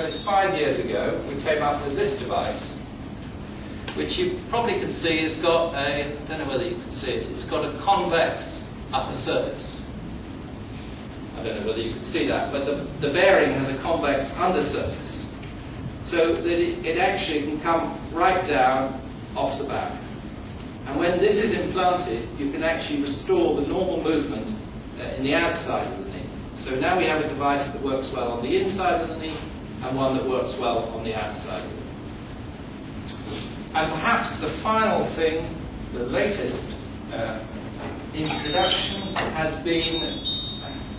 suppose 5 years ago, we came up with this device, which you probably can see has got a, I don't know whether you can see it, it's got a convex upper surface. I don't know whether you can see that, but the bearing has a convex undersurface, so that it actually can come right down off the back. And when this is implanted, you can actually restore the normal movement in the outside of the knee. So now we have a device that works well on the inside of the knee and one that works well on the outside of the knee. And perhaps the final thing, the latest introduction has been,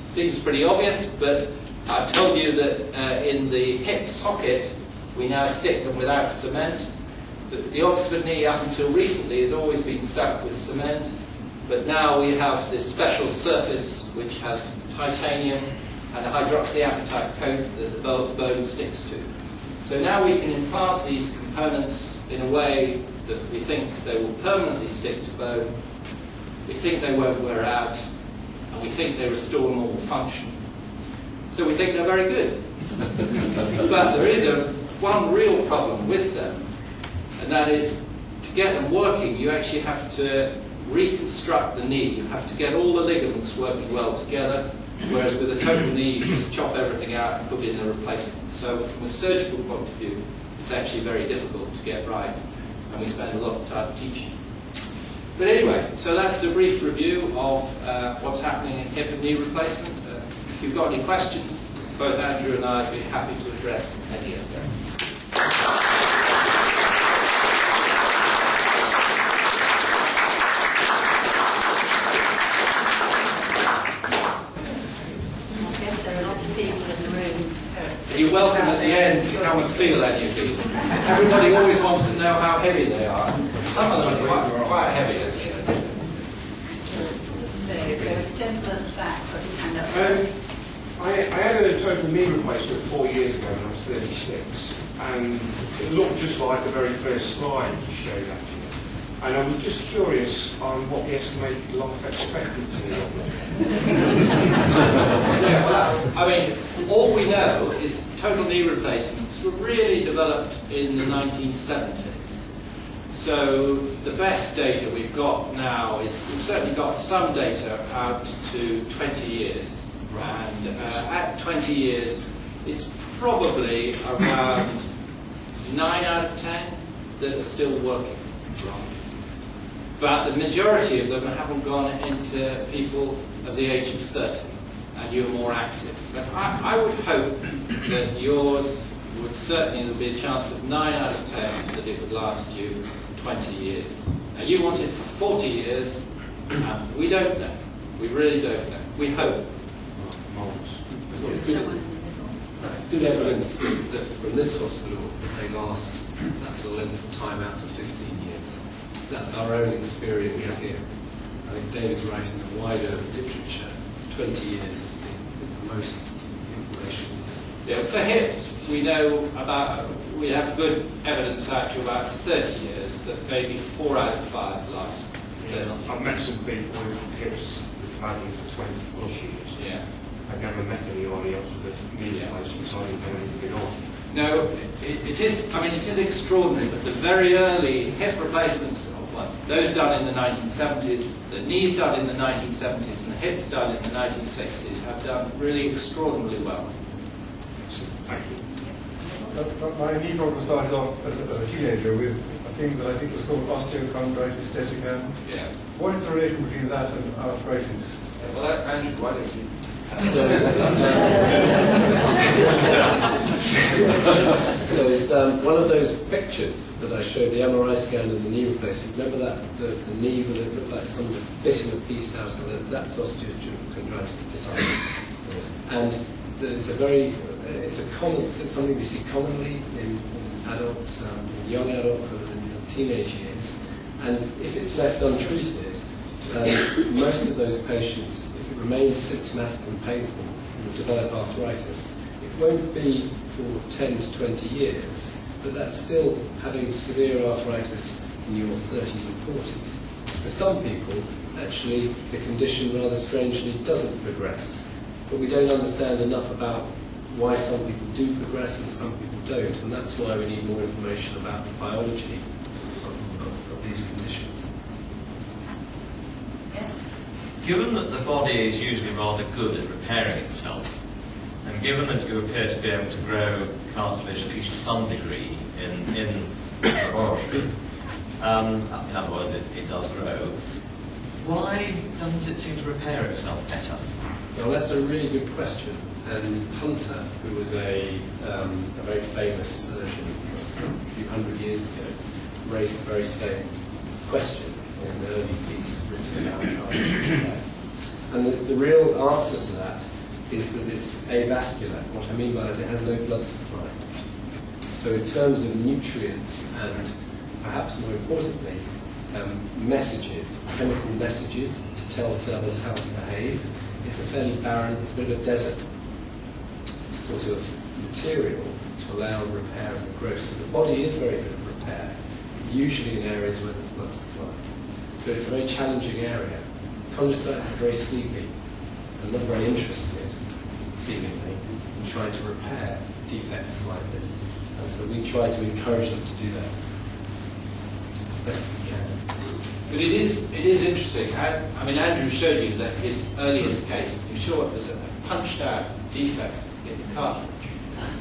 seems pretty obvious, but I've told you that in the hip socket we now stick them without cement. The Oxford knee up until recently has always been stuck with cement, but now we have this special surface which has titanium and a hydroxyapatite coat that the bone sticks to. So now we can implant these components in a way that we think they will permanently stick to bone, we think they won't wear out, and we think they restore normal function. So we think they're very good. But there is one real problem with them, and that is, to get them working, you actually have to reconstruct the knee. You have to get all the ligaments working well together, whereas with a total knee, you just chop everything out and put in a replacement. So from a surgical point of view, it's actually very difficult to get right, and we spend a lot of time teaching. But anyway, so that's a brief review of what's happening in hip and knee replacement. If you've got any questions, both Andrew and I would be happy to address any of them. You're welcome at the end to come and feel that new feet. Everybody always wants to know how heavy they are. Some of them are quite heavy. There's a gentleman at the back got his hand up. I had a total knee replacement 4 years ago when I was 36, and it looked just like the very first slide you showed actually. And I was just curious on what the estimated life expectancy of it. Yeah, well, I mean, all we know is total knee replacements were really developed in the 1970s. So the best data we've got now is, we've certainly got some data out to 20 years. And at 20 years, it's probably around 9 out of 10 that are still working. But the majority of them haven't gone into people of the age of 30, and you're more active. But I would hope that yours would certainly, there'd be a chance of 9 out of 10 that it would last you 20 years. Now you want it for 40 years, we don't know. We really don't know. We hope. Good evidence that from this hospital that they last that sort of length of time out to 15 years. That's our own experience here. I think David's right in the wider literature. 20 years is the most information. Yeah, for hips, we know about, we have good evidence out to about 30 years that maybe 4 out of 5 last 30 years. I've met some people with hips with having for 20 plus years. Yeah. I've never met anyone else with a knee replacement, so I didn't know anything at all. No, it is, I mean, it is extraordinary, but the very early hip replacements, well, those done in the 1970s, the knees done in the 1970s, and the hips done in the 1960s have done really extraordinarily well. Thank you. My knee problem started off as a teenager with a thing that I think was called osteochondritis dissecans. Yeah. What is the relation between that and arthritis? Yeah, well, Andrew, why don't you? So one of those pictures that I showed, the MRI scan and the knee replacement, remember that the knee where it looked like someone bitten a piece out of it? That's osteochondritis dissecans. And it's something we see commonly in adults, in young adulthood and in teenage years. And if it's left untreated, most of those patients, if it remains symptomatic and painful, will develop arthritis. It won't be for 10 to 20 years, but that's still having severe arthritis in your 30s and 40s. For some people, actually, the condition rather strangely doesn't progress, but we don't understand enough about why some people do progress and some people don't, and that's why we need more information about the biology of these conditions. Yes? Given that the body is usually rather good at repairing itself, and given that you appear to be able to grow cartilage at least to some degree in the laboratory, in other words, it does grow, why doesn't it seem to repair itself better? Well, that's a really good question. And Hunter, who was a very famous surgeon a few hundred years ago, raised the very same question in an early piece written about cartilage. And the real answer to that is that it's avascular. What I mean by that, it has no blood supply. So in terms of nutrients and, perhaps more importantly, messages, chemical messages to tell cells how to behave, it's a fairly barren, it's a bit of a desert sort of material to allow repair and growth. So the body is very good at repair, usually in areas where there's blood supply. So it's a very challenging area. Chondrocytes are very sleepy and not very interested, seemingly, in trying to repair defects like this. And so we try to encourage them to do that as best we can. But it is interesting. I mean, Andrew showed you that his earliest case, you saw it was a punched out defect in the cartilage.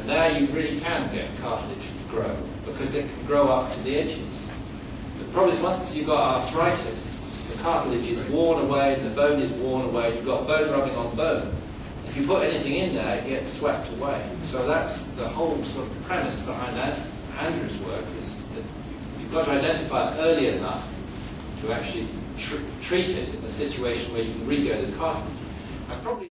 And there you really can get cartilage to grow because it can grow up to the edges. The problem is once you've got arthritis, the cartilage is worn away and the bone is worn away. You've got bone rubbing on bone. If you put anything in there, it gets swept away. So that's the whole sort of premise behind Andrew's work, is that you've got to identify it early enough to actually treat it in a situation where you can regrow the cartilage.